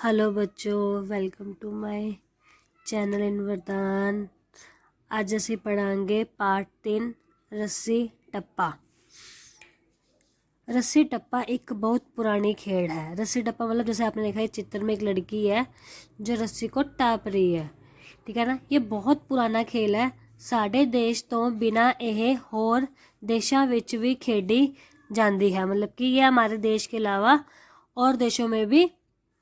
Hello बच्चों, welcome to my channel in Vardaan. आज ਅਸੀਂ पढ़ांगे पार्ट 3 रस्सी टप्पा। रस्सी टप्पा एक बहुत पुरानी खेल है। रस्सी टप्पा मतलब जैसे आपने देखा है चित्र में एक लड़की है जो रस्सी को टाप रही है, ठीक है ना। ये बहुत पुराना खेल है। साढ़े देश तो बिना ਇਹ ਹੋਰ देशों ਵਿੱਚ भी खेडी जाती है, मतलब कि ये हमारे देश के अलावा और देशों में भी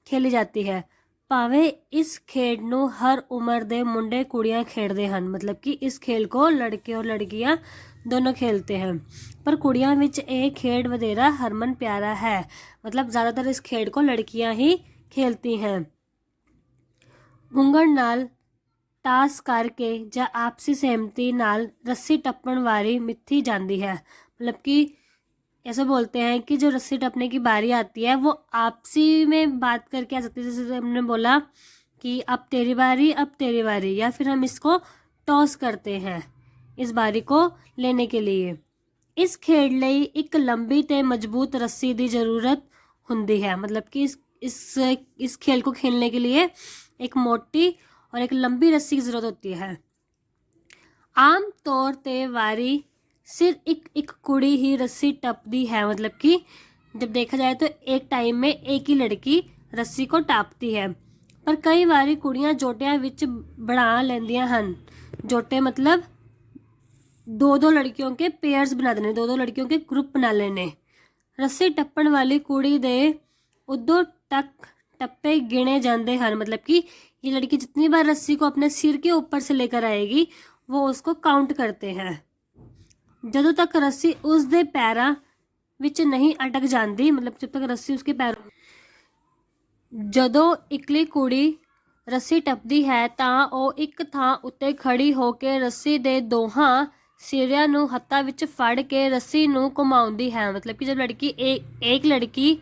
खेली जाती है। ਭਾਵੇਂ इस खेड ਨੂੰ हर उम्र ਦੇ ਮੁੰਡੇ ਕੁੜੀਆਂ ਖੇਡਦੇ ਹਨ, मतलब कि इस खेल को लड़के और लड़कियां दोनों खेलते हैं। पर कुड़ियां ਵਿੱਚ ਇਹ खेड ਵਧੇਰਾ हरमन प्यारा है, मतलब ज़्यादातर इस खेड को लड़कियां ही खेलती हैं। घुंगण नाल टास करके ਜਾਂ आपसी सहमति नाल रस्सी टप्पण वारी मिथी जाती है, मतलब कि ऐसा बोलते हैं कि जो रस्सी टपने की बारी आती है वो आपसी में बात करके आ सकती है। जैसे हमने बोला कि अब तेरी बारी, या फिर हम इसको टॉस करते हैं इस बारी को लेने के लिए। इस खेड ਲਈ एक लंबी ते मजबूत रस्सी की ज़रूरत होती है, मतलब कि इस खेल को खेलने के लिए एक मोटी और एक लंबी रस्सी की ज़रूरत होती है। आम तौर ते वारी सिर्फ एक कुड़ी ही रस्सी टपदी है, मतलब कि जब देखा जाए तो एक टाइम में एक ही लड़की रस्सी को टापती है। पर कई बारी कुड़ियां जोटियां विच बना लेंदियां हन। जोटे मतलब दो दो लड़कियों के पेयर्स बना देने, दो दो लड़कियों के ग्रुप बना लेने। रस्सी टप्पण वाली कुड़ी दे उदों तक टप्पे गिने जाते हैं, मतलब कि ये लड़की जितनी बार रस्सी को अपने सिर के ऊपर से लेकर आएगी वो उसको काउंट करते हैं। ਜਦੋਂ तक रस्सी उसके पैरों विच नहीं अटक जाती, मतलब जब तक रस्सी उसके पैरों ਜਦੋਂ ਇਕਲੀ ਕੁੜੀ रस्सी टपदी है तो वह एक थां उत्ते खड़ी होकर रस्सी दे दोहां सिरियां नूं हत्थां विच फड़ के रस्सी नूं घुमाउंदी है, मतलब कि जब एक लड़की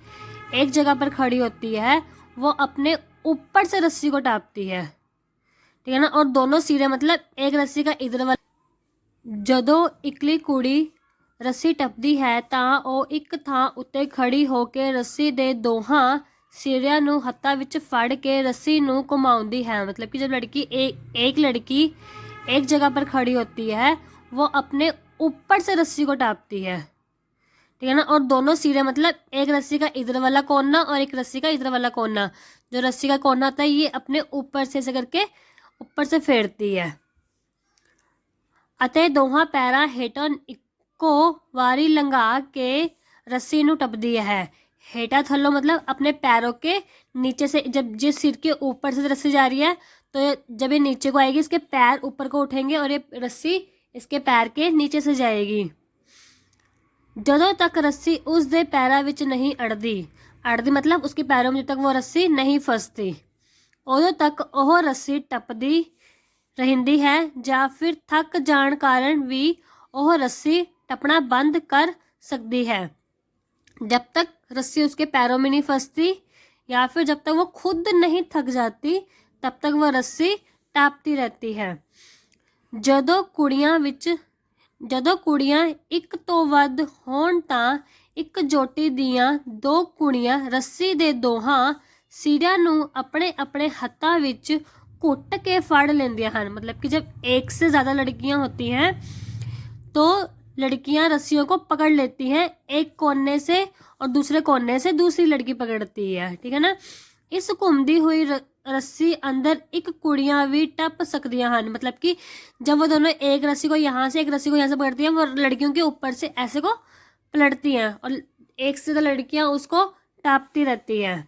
एक जगह पर खड़ी होती है वो अपने ऊपर से रस्सी को टापती है, ठीक है ना। और दोनों सिरे मतलब एक रस्सी का इधर वाला। ਜਦੋਂ ਇਕਲੀ ਕੁੜੀ रस्सी टपदी है तो वह एक थां उत्ते खड़ी होकर रस्सी दे दोहां सिरियां नूं हत्थां विच फड़ के रस्सी नूं घुमाउंदी है, मतलब कि जब एक लड़की एक जगह पर खड़ी होती है वो अपने ऊपर से रस्सी को टापती है, ठीक है ना। और दोनों सिरे मतलब एक रस्सी का इधर वाला कोना और एक रस्सी का इधर वाला कोना, जो रस्सी का कोना होता है ये अपने ऊपर से ऐसे करके ऊपर से फेरती है। ਅਤੇ ਦੋਹਾਂ ਪੈਰਾਂ ਹੇਠੋਂ ਇੱਕੋ ਵਾਰੀ लंघा के रस्सी ਨੂੰ टपदी है। हेठा थल्लो मतलब अपने पैरों के नीचे से, जब जिस सिर के ऊपर से रस्सी जा रही है तो जब ये नीचे को आएगी इसके पैर ऊपर को उठेंगे और ये रस्सी इसके पैर के नीचे से जाएगी। ਜਦੋਂ तक रस्सी उसके पैरों विच नहीं अड़दी मतलब उसके पैरों में जब तक वो रस्सी नहीं फंसती उदों तक वह रस्सी टपदी रहिंदी है, या फिर थक जाण कारण भी वह रस्सी टपना बंद कर सकती है। जब तक रस्सी उसके पैरों में नहीं फंसती या फिर जब तक वो खुद नहीं थक जाती तब तक वह रस्सी टापती रहती है। ਜਦੋਂ ਕੁੜੀਆਂ ਇੱਕ ਤੋਂ ਵੱਧ ਹੋਣ ਤਾਂ ਇੱਕ ਜੋਟੀ ਦੀਆਂ ਦੋ ਕੁੜੀਆਂ ਰੱਸੀ ਦੇ ਦੋਹਾਂ ਸਿਰਿਆਂ ਨੂੰ ਆਪਣੇ ਆਪਣੇ ਹੱਥਾਂ ਵਿੱਚ घुट के फाड़ लेंदियां हैं, मतलब कि जब एक से ज़्यादा लड़कियां होती हैं तो लड़कियां रस्सियों को पकड़ लेती हैं एक कोने से और दूसरे कोने से दूसरी लड़की पकड़ती है, ठीक है ना। इस घूमती हुई रस्सी अंदर एक कुड़ियां भी टप सकती हैं, मतलब कि जब वो दोनों एक रस्सी को यहाँ से एक रस्सी को यहाँ से पकड़ती हैं वो लड़कियों के ऊपर से ऐसे को पलटती हैं और एक से ज़्यादा लड़कियां उसको टापती रहती हैं।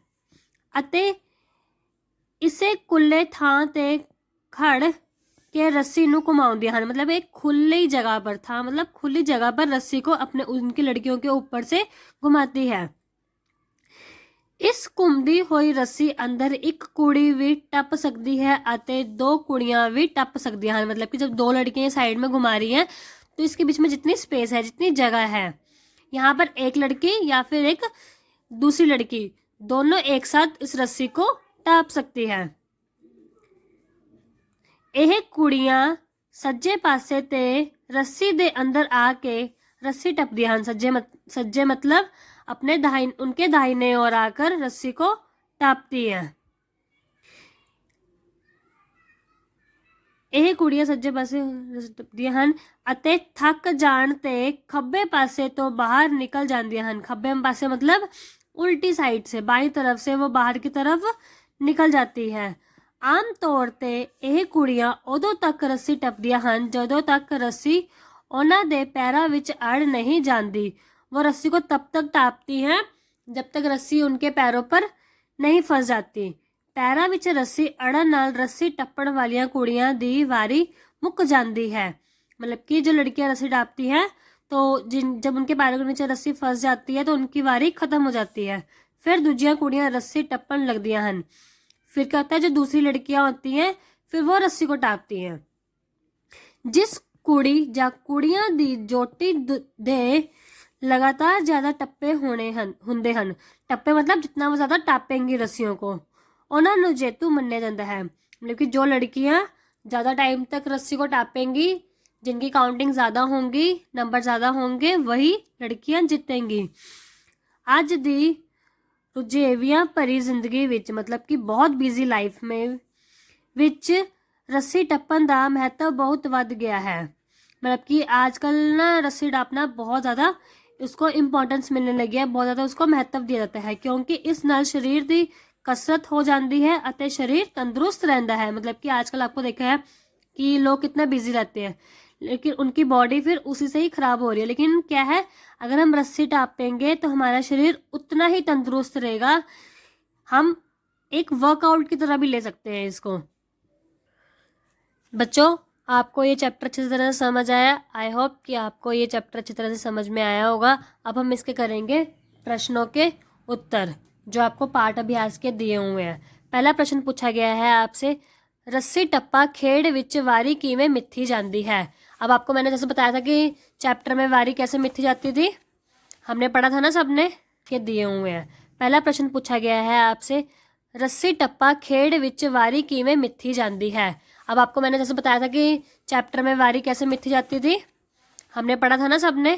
अते इसे खुले थां ते खड़ के रस्सी नूं घुमाउंदियां हन, मतलब एक खुली जगह पर था, मतलब खुली जगह पर रस्सी को अपने उनकी लड़कियों के ऊपर से घुमाती है। इस घुमदी हुई रस्सी अंदर एक कुड़ी भी टप सकती है अते दो कुड़ियां भी टप सकती हैं, मतलब कि जब दो लड़कियां साइड में घुमा रही हैं तो इसके बीच में जितनी स्पेस है जितनी जगह है यहाँ पर एक लड़की या फिर एक दूसरी लड़की दोनों एक साथ इस रस्सी को टाप सकती है। ਇਹ ਕੁੜੀਆਂ ਸੱਜੇ ਪਾਸੇ ਤੇ ਰੱਸੀ ਦੇ अंदर आके रस्सी टपदी हैं। सज्जे मतलब अपने उनके दाहिने ओर आकर रस्सी को टापती हैं। ਇਹ ਕੁੜੀਆਂ ਸੱਜੇ ਪਾਸੇ ਰੱਸੀ ਟੱਪਦੀਆਂ ਹਨ ਅਤੇ ਥੱਕ ਜਾਣ ਤੇ ਖੱਬੇ ਪਾਸੇ ਤੋਂ ਬਾਹਰ निकल ਜਾਂਦੀਆਂ ਹਨ। खब्बे पासे मतलब उल्टी साइड से, बाई तरफ से वो बाहर की तरफ निकल जाती है। आम तौर ਤੇ ਇਹ ਕੁੜੀਆਂ ਉਦੋਂ ਤੱਕ ਰੱਸੀ ਟੱਪਦੀਆਂ ਹਨ ਜਦੋਂ ਤੱਕ ਰੱਸੀ ਉਹਨਾਂ ਦੇ ਪੈਰਾਂ ਵਿੱਚ ਅੜ नहीं ਜਾਂਦੀ। वो रस्सी को तब तक टापती हैं जब तक रस्सी उनके पैरों पर नहीं फंस जाती। पैरों ਵਿੱਚ ਰੱਸੀ ਅੜਨ ਨਾਲ ਰੱਸੀ ਟੱਪਣ ਵਾਲੀਆਂ ਕੁੜੀਆਂ ਦੀ ਵਾਰੀ ਮੁੱਕ ਜਾਂਦੀ है। मतलब कि जो लड़कियां रस्सी टापती हैं तो जब उनके पैरों के नीचे रस्सी फंस जाती है तो उनकी वारी खत्म हो जाती है। फिर दूजियां कुड़ियां रस्सी टप्पन लगदियां हैं। फिर क्या होता है, जो दूसरी लड़कियां होती हैं फिर वो रस्सी को टापती हैं। जिस कुड़ी ਜਾਂ ਕੁੜੀਆਂ ਦੀ ਜੋਟੀ ਦੇ लगातार ज़्यादा टप्पे ਹੁੰਦੇ ਹਨ। टप्पे मतलब जितना वो ज़्यादा टापेंगी रस्सियों को, ਉਹਨਾਂ ਨੂੰ ਜੇਤੂ ਮੰਨਿਆ ਜਾਂਦਾ है। मतलब कि जो लड़कियां ज़्यादा टाइम तक रस्सी को टापेंगी, जिनकी काउंटिंग ज़्यादा होंगी, नंबर ज़्यादा होंगे, वही लड़कियां जीतेंगी। ਅੱਜ ਦੀ ਰੁਝੇਵਿਆਂ ਭਰੀ ਜ਼ਿੰਦਗੀ ਵਿੱਚ मतलब कि बहुत बिजी लाइफ में ਵਿੱਚ रस्सी टप्पन ਦਾ महत्व बहुत ਵੱਧ ਗਿਆ है। मतलब कि आजकल ना रस्सी टापना बहुत ज़्यादा उसको इंपॉर्टेंस मिलने लगी है, बहुत ज़्यादा उसको महत्व दिया जाता है क्योंकि इस नाल शरीर की कसरत हो जाती है और शरीर तंदुरुस्त रहता है। मतलब कि आजकल आपको देखा है कि लोग कितना बिजी रहते हैं लेकिन उनकी बॉडी फिर उसी से ही ख़राब हो रही है। लेकिन क्या है, अगर हम रस्सी टापेंगे तो हमारा शरीर उतना ही तंदुरुस्त रहेगा। हम एक वर्कआउट की तरह भी ले सकते हैं इसको। बच्चों, आपको ये चैप्टर अच्छी तरह से समझ आया। आई होप कि आपको ये चैप्टर अच्छी तरह से समझ में आया होगा। अब हम इसके करेंगे प्रश्नों के उत्तर जो आपको पाठ अभ्यास के दिए हुए हैं। पहला प्रश्न पूछा गया है आपसे, रस्सी टप्पा खेड़ विच वारी किवें मिथी जाती है। अब आपको मैंने जैसे बताया था कि चैप्टर में वारी कैसे मिथी जाती थी, हमने पढ़ा था ना सबने, के दिए हुए हैं। पहला प्रश्न पूछा गया है आपसे, रस्सी टप्पा खेड़ विच वारी किवें मिथी जाती है। अब आपको मैंने जैसे बताया था कि चैप्टर में वारी कैसे मिथी जाती थी, हमने पढ़ा था ना सबने।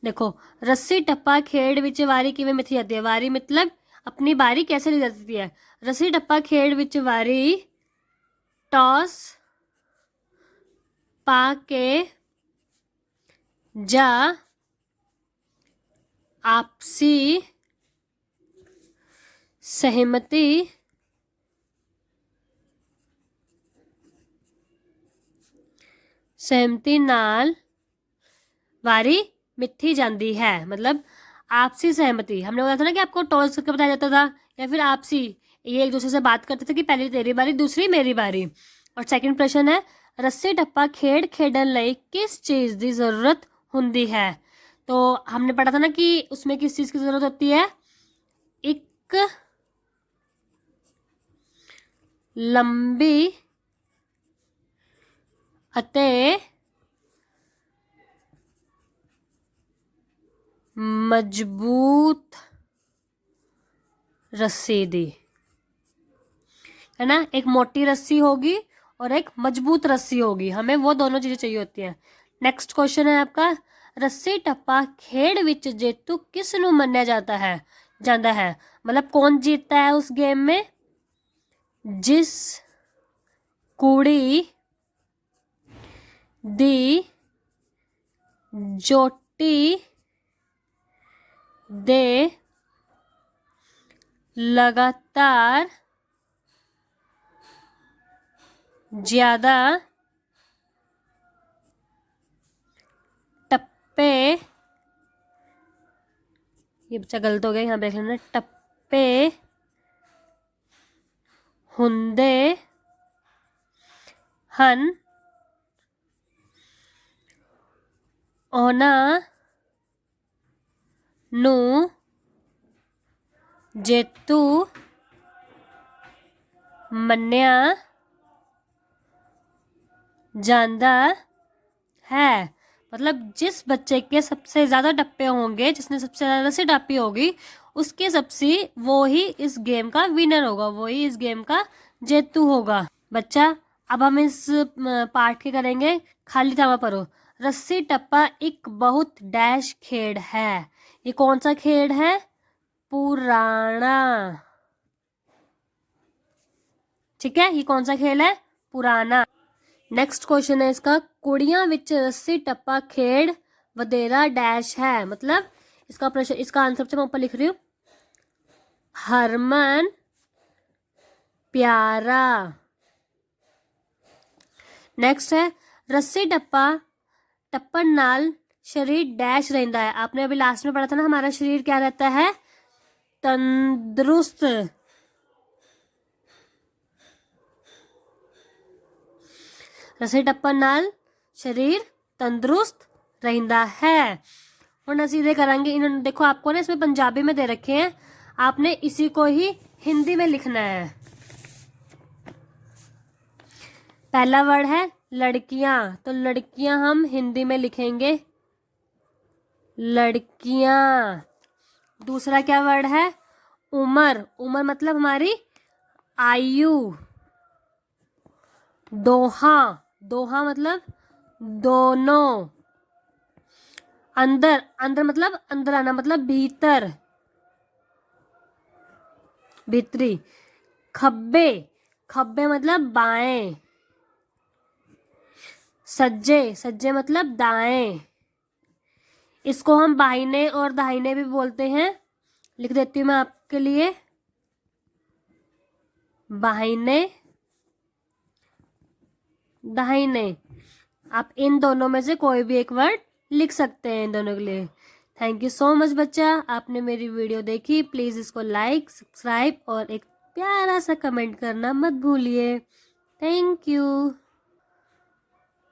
देखो, रस्सी टप्पा खेड़ विच वारी किवें मिथी जाती है। वारी मतलब अपनी बारी कैसे ली जाती है। रस्सी टप्पा खेड़ विच वारी टॉस पा के जा आपसी सहमति नाल वारी मिथी जाती है। मतलब आपसी सहमति, हमने बोला था ना कि आपको टॉस करके बताया जाता था या फिर आपसी, ये एक दूसरे से बात करते थे कि पहली तेरी बारी दूसरी मेरी बारी। और सेकंड प्रश्न है, रस्सी टप्पा खेड़ खेडन लई किस चीज़ की ज़रूरत हुंदी है। तो हमने पढ़ा था ना कि उसमें किस चीज़ की ज़रूरत होती है, एक लंबी ਅਤੇ मजबूत रस्सी दी, है ना। एक मोटी रस्सी होगी और एक मजबूत रस्सी होगी, हमें वो दोनों चीज़ें चाहिए होती हैं। नेक्स्ट क्वेश्चन है आपका, रस्सी टप्पा खेड़ विच जेतू किस नू मन्या जाता है। मतलब कौन जीतता है उस गेम में, जिस कुड़ी दी जोटी दे लगातार ज़्यादा टप्पे, ये बच्चा गलत हो गया, यहाँ देख लेना, टप्पे हुंदे हन, ਉਹਨਾਂ ਨੂੰ ਜੇਤੂ ਮੰਨਿਆ ਜਾਂਦਾ है। मतलब जिस बच्चे के सबसे ज़्यादा टप्पे होंगे, जिसने सबसे ज़्यादा रस्सी टापी होगी, उसके सबसे वो ही इस गेम का विनर होगा, वो ही इस गेम का जेतू होगा। बच्चा, अब हम इस पार्ट के करेंगे खाली थामा पढ़ो। रस्सी टप्पा एक बहुत डैश खेड़ है। ये कौन सा खेड़ है, पुराना, ठीक है। ये कौन सा खेल है, पुराना। नेक्स्ट क्वेश्चन है इसका, कुड़ियां विच रस्सी टप्पा खेड़ वधेरा डैश है। मतलब इसका प्रश्न, इसका आंसर मैं ऊपर लिख रही हूँ, हरमन प्यारा। नेक्स्ट है, रस्सी टप्पन नाल शरीर डैश रहता है। आपने अभी लास्ट में पढ़ा था ना, हमारा शरीर क्या रहता है, तंदुरुस्त। रस्सी टप्पन नाल शरीर तंदुरुस्त रहता है। और सीधे करेंगे, इन्होंने देखो आपको ना इसमें पंजाबी में दे रखे हैं, आपने इसी को ही हिंदी में लिखना है। पहला वर्ड है लड़कियां, तो लड़कियां हम हिंदी में लिखेंगे लड़कियां। दूसरा क्या वर्ड है, उमर, उमर मतलब हमारी आयु। दोहा, दोहा मतलब दोनों। अंदर, अंदर मतलब अंदर आना, मतलब भीतर, भीतरी। खब्बे, खब्बे मतलब बाएं। सज्जे, सज्जे मतलब दाएं। इसको हम बाहिने और दाहिने भी बोलते हैं, लिख देती हूँ मैं आपके लिए, बाहिने दाहिने। आप इन दोनों में से कोई भी एक वर्ड लिख सकते हैं इन दोनों के लिए। थैंक यू सो मच बच्चा, आपने मेरी वीडियो देखी। प्लीज़ इसको लाइक, सब्सक्राइब और एक प्यारा सा कमेंट करना मत भूलिए। Thank you.